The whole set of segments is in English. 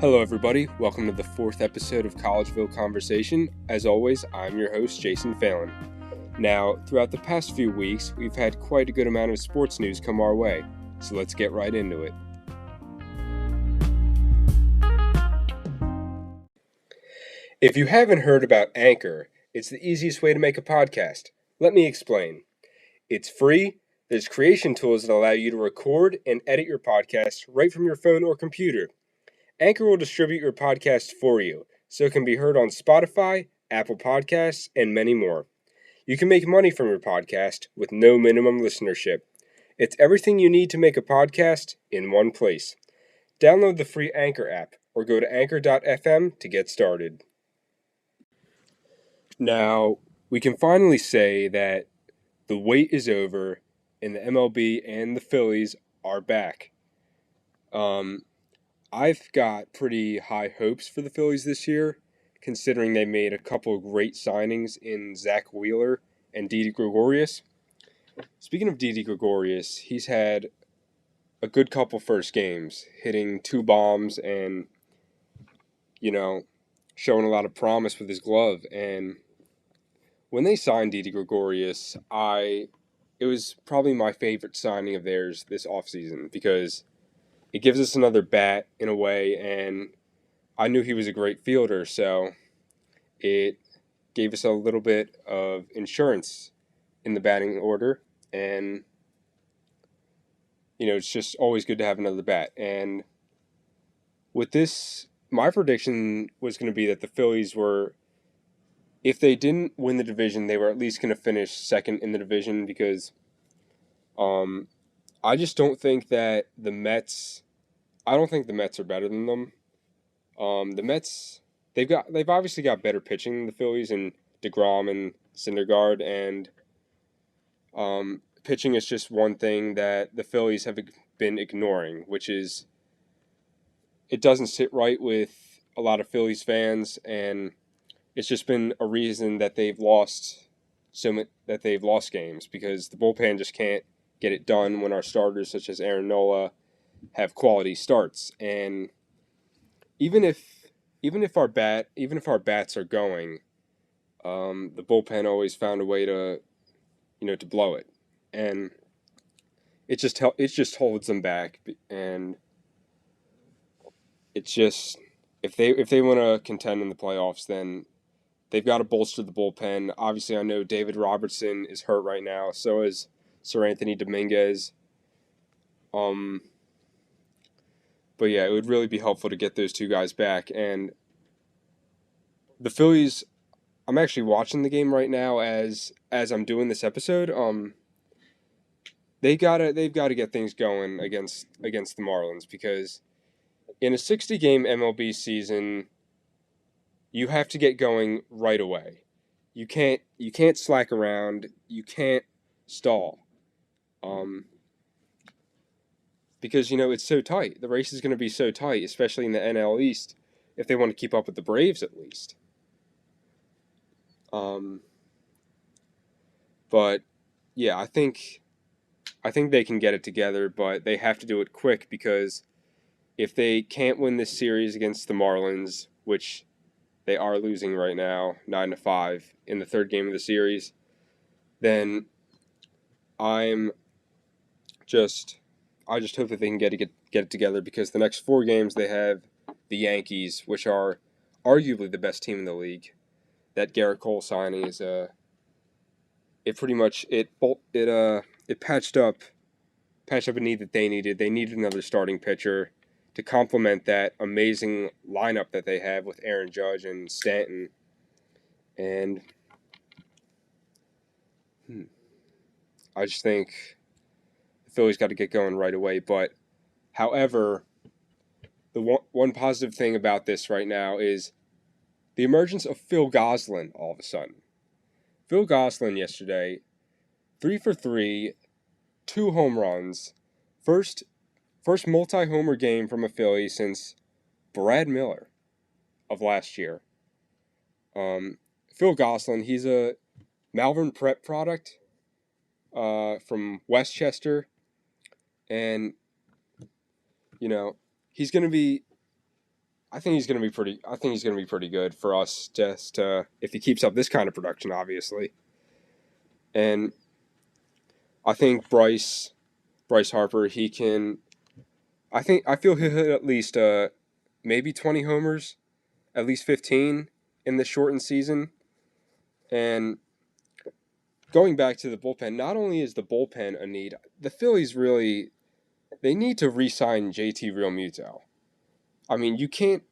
Hello everybody, welcome to the 4th episode of Collegeville Conversation. As always, I'm your host, Jason Phelan. Now, throughout the past few weeks, we've had quite a good amount of sports news come our way, so let's get right into it. If you haven't heard about Anchor, it's the easiest way to make a podcast. Let me explain. It's free, there's creation tools that allow you to record and edit your podcast right from your phone or computer. Anchor will distribute your podcast for you, so it can be heard on Spotify, Apple Podcasts, and many more. You can make money from your podcast with no minimum listenership. It's everything you need to make a podcast in one place. Download the free Anchor app or go to anchor.fm to get started. Now, we can finally say that the wait is over and the MLB and the Phillies are back. I've got pretty high hopes for the Phillies this year, considering they made a couple of great signings in Zach Wheeler and Didi Gregorius. Speaking of Didi Gregorius, he's had a good couple first games, hitting 2 bombs and, showing a lot of promise with his glove. And when they signed Didi Gregorius, it was probably my favorite signing of theirs this offseason because it gives us another bat in a way, and I knew he was a great fielder, so it gave us a little bit of insurance in the batting order, and, it's just always good to have another bat. And with this, my prediction was going to be that the Phillies were, if they didn't win the division, they were at least going to finish second in the division because I just don't think that the Mets are better than them. The Mets, they've obviously got better pitching than the Phillies in DeGrom and Syndergaard, and pitching is just one thing that the Phillies have been ignoring, which is it doesn't sit right with a lot of Phillies fans, and it's just been a reason that they've lost games because the bullpen just can't get it done when our starters such as Aaron Nola have quality starts. And even if our bats are going, the bullpen always found a way to blow it, and it just holds them back. And it's just if they want to contend in the playoffs, then they've got to bolster the bullpen. Obviously, I know David Robertson is hurt right now, so is Sir Anthony Dominguez. But yeah, it would really be helpful to get those two guys back. And the Phillies, I'm actually watching the game right now as I'm doing this episode. They've got to get things going against the Marlins, because in a 60-game MLB season, you have to get going right away. You can't slack around. You can't stall. Because, it's so tight. The race is going to be so tight, especially in the NL East, if they want to keep up with the Braves at least. But, yeah, I think they can get it together, but they have to do it quick, because if they can't win this series against the Marlins, which they are losing right now, 9-5 in the 3rd game of the series, then I just hope that they can get it together, because the next 4 games they have the Yankees, which are arguably the best team in the league. That Garrett Cole signing is it patched up a need that they needed. They needed another starting pitcher to complement that amazing lineup that they have with Aaron Judge and Stanton. And I just think Phillies got to get going right away. But, however, the one positive thing about this right now is the emergence of Phil Gosselin all of a sudden. Phil Gosselin yesterday, 3 for 3, 2 home runs, first multi-homer game from a Philly since Brad Miller of last year. Phil Gosselin, he's a Malvern Prep product from Westchester. And, he's going to be I think he's going to be pretty. I think he's going to be pretty good for us. Just if he keeps up this kind of production, obviously. And I think Bryce Harper, he can. I feel he'll hit at least maybe 20 homers, at least 15 in the shortened season. And going back to the bullpen, not only is the bullpen a need, the Phillies really they need to re-sign JT Realmuto. I mean, you can't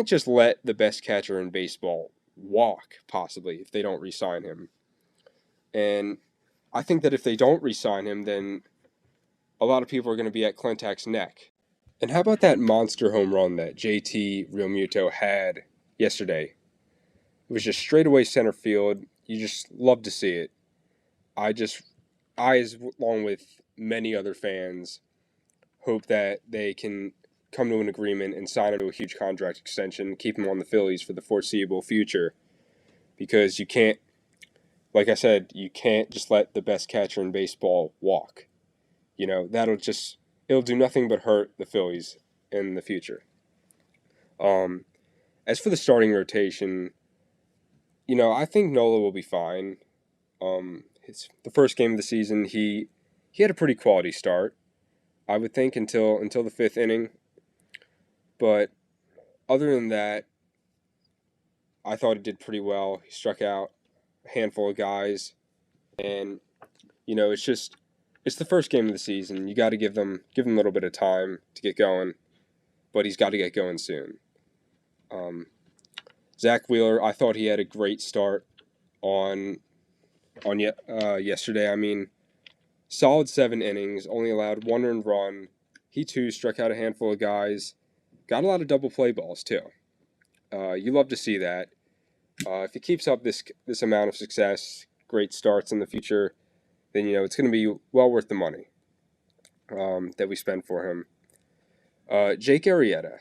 just let the best catcher in baseball walk, possibly, if they don't re-sign him. And I think that if they don't re-sign him, then a lot of people are going to be at Clintack's neck. And how about that monster home run that JT Realmuto had yesterday? It was just straightaway center field. You just love to see it. I just, along with many other fans, hope that they can come to an agreement and sign him to a huge contract extension, keep him on the Phillies for the foreseeable future. Because you can't, like I said, you can't just let the best catcher in baseball walk. You know, it'll do nothing but hurt the Phillies in the future. As for the starting rotation, you know, I think Nola will be fine. It's the first game of the season. He had a pretty quality start, I would think, until the fifth inning. But other than that, I thought he did pretty well. He struck out a handful of guys, and you know, it's the first game of the season. You got to give them a little bit of time to get going, but he's got to get going soon. Zach Wheeler, I thought he had a great start on yesterday. I mean, solid 7 innings, only allowed 1 earned run. He too struck out a handful of guys. Got a lot of double play balls too. You love to see that. If he keeps up this amount of success, great starts in the future, then you know it's going to be well worth the money that we spend for him. Jake Arrieta.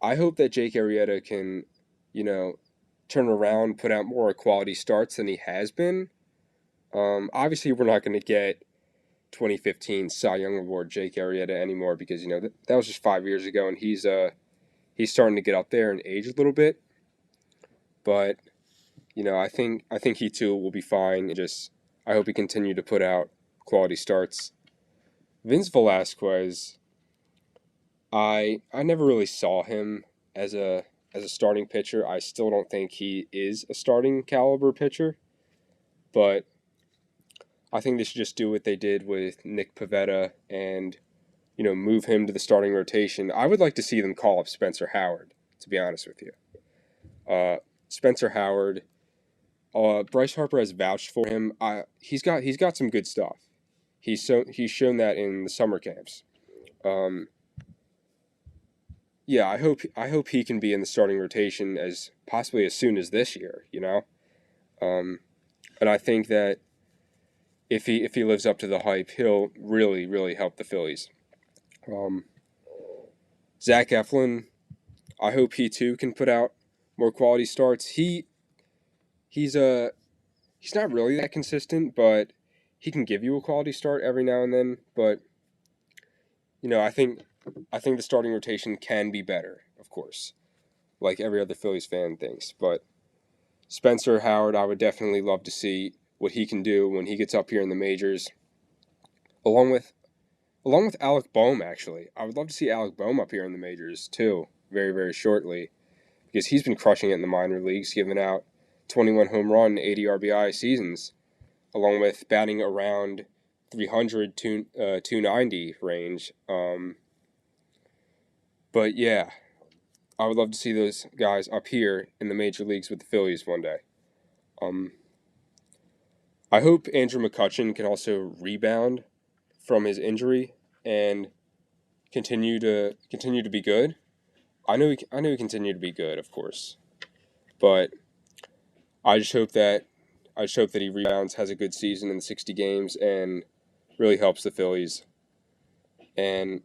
I hope that Jake Arrieta can, you know, turn around, put out more quality starts than he has been. Obviously, we're not going to get 2015 Cy Young Award Jake Arrieta anymore because you know that was just 5 years ago, and he's starting to get up there in age a little bit. But you know, I think he too will be fine. I hope he continue to put out quality starts. Vince Velasquez, I never really saw him as a starting pitcher. I still don't think he is a starting caliber pitcher, but I think they should just do what they did with Nick Pivetta and, you know, move him to the starting rotation. I would like to see them call up Spencer Howard, to be honest with you. Spencer Howard, Bryce Harper has vouched for him. He's got some good stuff. He's shown that in the summer camps. Yeah, I hope he can be in the starting rotation as possibly as soon as this year. You know, and I think that if he lives up to the hype, he'll really help the Phillies. Zach Eflin, I hope he too can put out more quality starts. He's not really that consistent, but he can give you a quality start every now and then. But you know, I think the starting rotation can be better, of course, like every other Phillies fan thinks. But Spencer Howard, I would definitely love to see what he can do when he gets up here in the majors, along with Alec Boehm. Actually, I would love to see Alec Boehm up here in the majors too, very shortly, because he's been crushing it in the minor leagues, giving out 21 home run, 80 RBI seasons, along with batting around 300 to 290 range. But yeah, I would love to see those guys up here in the major leagues with the Phillies one day. I hope Andrew McCutchen can also rebound from his injury and continue to be good. I know he continued to be good, of course, but I just hope that he rebounds, has a good season in the 60 games, and really helps the Phillies. And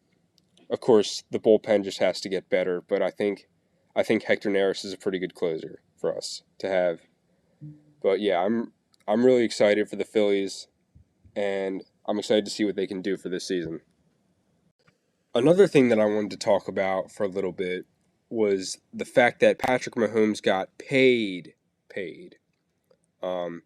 of course, the bullpen just has to get better. But I think Hector Neris is a pretty good closer for us to have. But yeah, I'm really excited for the Phillies, and I'm excited to see what they can do for this season. Another thing that I wanted to talk about for a little bit was the fact that Patrick Mahomes got paid. Um,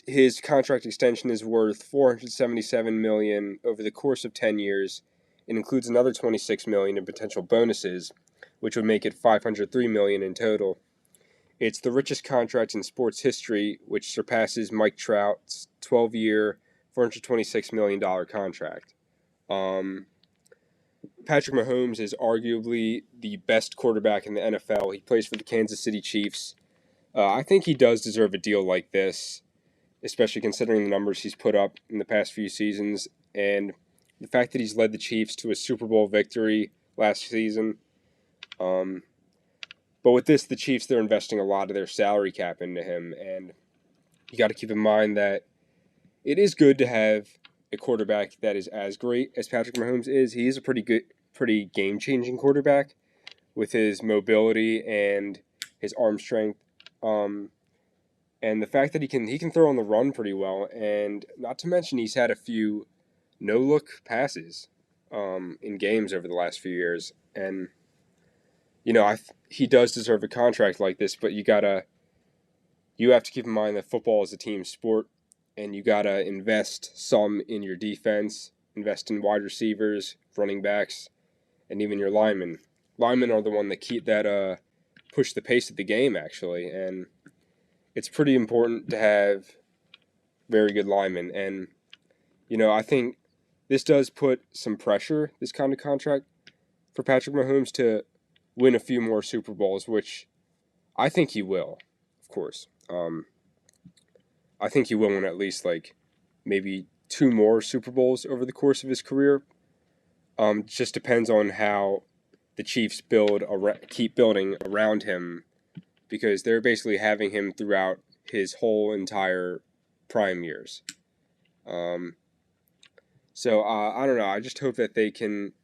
his contract extension is worth $477 million over the course of 10 years. It includes another $26 million in potential bonuses, which would make it $503 million in total. It's the richest contract in sports history, which surpasses Mike Trout's 12-year, $426 million contract. Patrick Mahomes is arguably the best quarterback in the NFL. He plays for the Kansas City Chiefs. I think he does deserve a deal like this, especially considering the numbers he's put up in the past few seasons and the fact that he's led the Chiefs to a Super Bowl victory last season. But with this, the Chiefs, they're investing a lot of their salary cap into him, and you got to keep in mind that it is good to have a quarterback that is as great as Patrick Mahomes is. He is a pretty game-changing quarterback with his mobility and his arm strength. And the fact that he can throw on the run pretty well, and not to mention he's had a few no-look passes in games over the last few years. And, he does deserve a contract like this, but you have to keep in mind that football is a team sport, and you got to invest some in your defense, invest in wide receivers, running backs, and even your linemen. Linemen are the one that push the pace of the game, actually, and it's pretty important to have very good linemen. And, I think this does put some pressure, this kind of contract, for Patrick Mahomes to win a few more Super Bowls, which I think he will, of course. I think he will win at least maybe 2 more Super Bowls over the course of his career. Just depends on how the Chiefs keep building around him, because they're basically having him throughout his whole entire prime years. So I don't know. I just hope that they can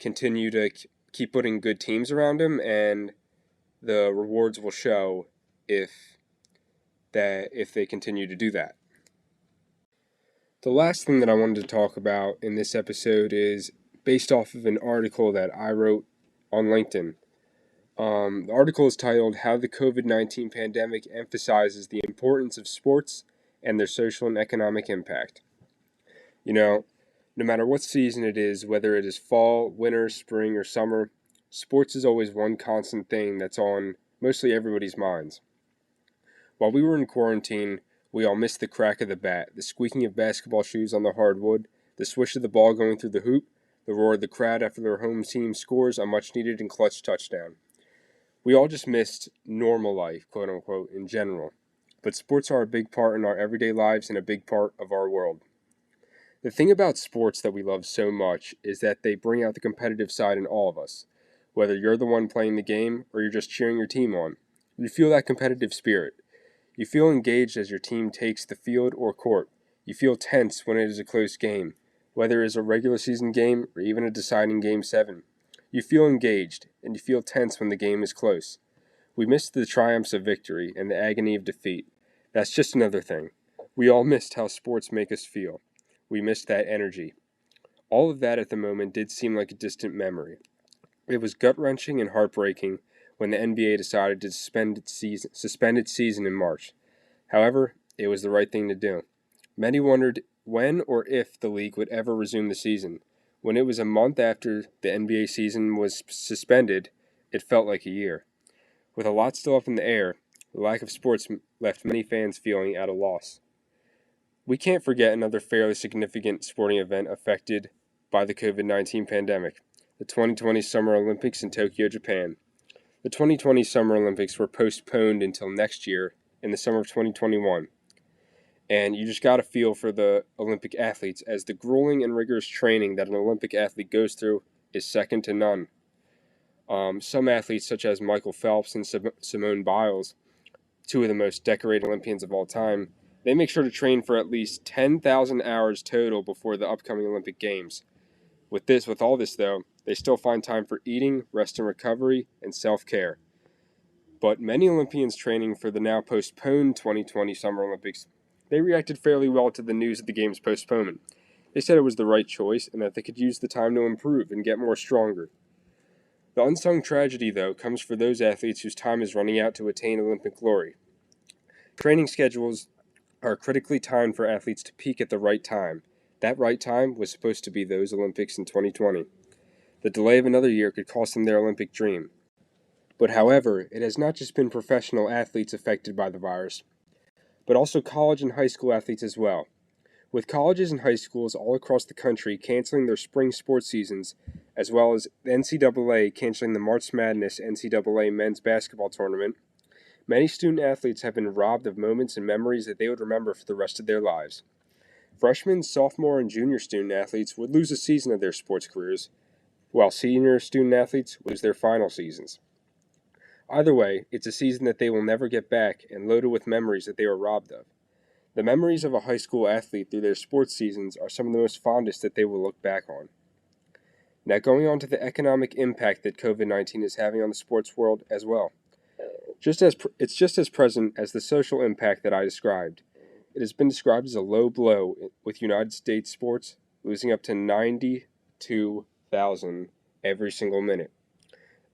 continue to keep putting good teams around him, and the rewards will show if they continue to do that. The last thing that I wanted to talk about in this episode is based off of an article that I wrote on LinkedIn. The article is titled "How the COVID-19 Pandemic Emphasizes the Importance of Sports and Their Social and Economic Impact." No matter what season it is, whether it is fall, winter, spring, or summer, sports is always one constant thing that's on mostly everybody's minds. While we were in quarantine, we all missed the crack of the bat, the squeaking of basketball shoes on the hardwood, the swish of the ball going through the hoop, the roar of the crowd after their home team scores a much-needed and clutch touchdown. We all just missed normal life, quote-unquote, in general. But sports are a big part in our everyday lives and a big part of our world. The thing about sports that we love so much is that they bring out the competitive side in all of us. Whether you're the one playing the game or you're just cheering your team on, you feel that competitive spirit. You feel engaged as your team takes the field or court. You feel tense when it is a close game, whether it is a regular season game or even a deciding Game 7. You feel engaged, and you feel tense when the game is close. We missed the triumphs of victory and the agony of defeat. That's just another thing. We all missed how sports make us feel. We missed that energy. All of that at the moment did seem like a distant memory. It was gut-wrenching and heartbreaking when the NBA decided to suspend its season in March. However, it was the right thing to do. Many wondered when or if the league would ever resume the season. When it was a month after the NBA season was suspended, it felt like a year. With a lot still up in the air, the lack of sports left many fans feeling at a loss. We can't forget another fairly significant sporting event affected by the COVID-19 pandemic, the 2020 Summer Olympics in Tokyo, Japan. The 2020 Summer Olympics were postponed until next year in the summer of 2021. And you just got to feel for the Olympic athletes, as the grueling and rigorous training that an Olympic athlete goes through is second to none. Some athletes, such as Michael Phelps and Simone Biles, 2 of the most decorated Olympians of all time, they make sure to train for at least 10,000 hours total before the upcoming Olympic Games. With all this though, they still find time for eating, rest and recovery, and self-care. But many Olympians training for the now postponed 2020 Summer Olympics, they reacted fairly well to the news of the Games' postponement. They said it was the right choice and that they could use the time to improve and get more stronger. The unsung tragedy, though, comes for those athletes whose time is running out to attain Olympic glory. Training schedules are critically timed for athletes to peak at the right time. That right time was supposed to be those Olympics in 2020. The delay of another year could cost them their Olympic dream. But however, it has not just been professional athletes affected by the virus, but also college and high school athletes as well. With colleges and high schools all across the country canceling their spring sports seasons, as well as the NCAA canceling the March Madness NCAA men's basketball tournament, many student athletes have been robbed of moments and memories that they would remember for the rest of their lives. Freshmen, sophomore, and junior student athletes would lose a season of their sports careers, while senior student athletes lose their final seasons. Either way, it's a season that they will never get back and loaded with memories that they were robbed of. The memories of a high school athlete through their sports seasons are some of the most fondest that they will look back on. Now, going on to the economic impact that COVID-19 is having on the sports world as well. It's just as present as the social impact that I described. It has been described as a low blow, with United States sports losing up to 92,000 every single minute.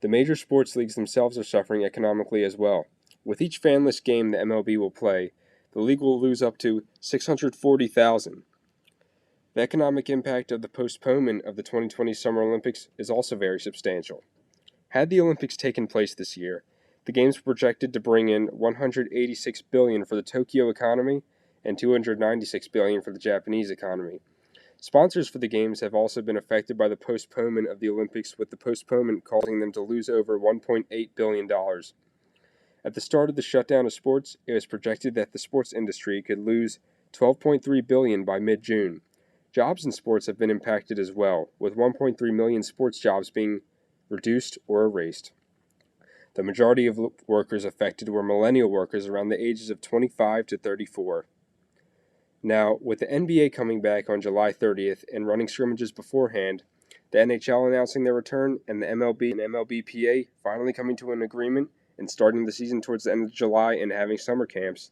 The major sports leagues themselves are suffering economically as well. With each fanless game the MLB will play, the league will lose up to 640,000. The economic impact of the postponement of the 2020 Summer Olympics is also very substantial. Had the Olympics taken place this year, the games were projected to bring in $186 billion for the Tokyo economy and $296 billion for the Japanese economy. Sponsors for the games have also been affected by the postponement of the Olympics, with the postponement causing them to lose over $1.8 billion. At the start of the shutdown of sports, it was projected that the sports industry could lose $12.3 billion by mid-June. Jobs in sports have been impacted as well, with 1.3 million sports jobs being reduced or erased. The majority of workers affected were millennial workers around the ages of 25 to 34. Now, with the NBA coming back on July 30th and running scrimmages beforehand, the NHL announcing their return, and the MLB and MLBPA finally coming to an agreement and starting the season towards the end of July and having summer camps,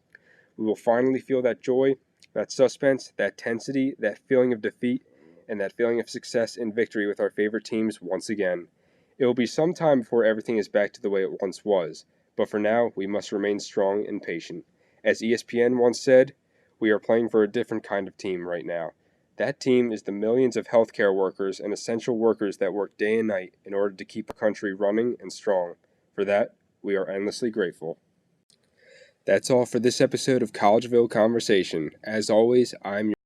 we will finally feel that joy, that suspense, that tensity, that feeling of defeat, and that feeling of success and victory with our favorite teams once again. It will be some time before everything is back to the way it once was, but for now, we must remain strong and patient. As ESPN once said, we are playing for a different kind of team right now. That team is the millions of healthcare workers and essential workers that work day and night in order to keep our country running and strong. For that, we are endlessly grateful. That's all for this episode of Collegeville Conversation. As always, I'm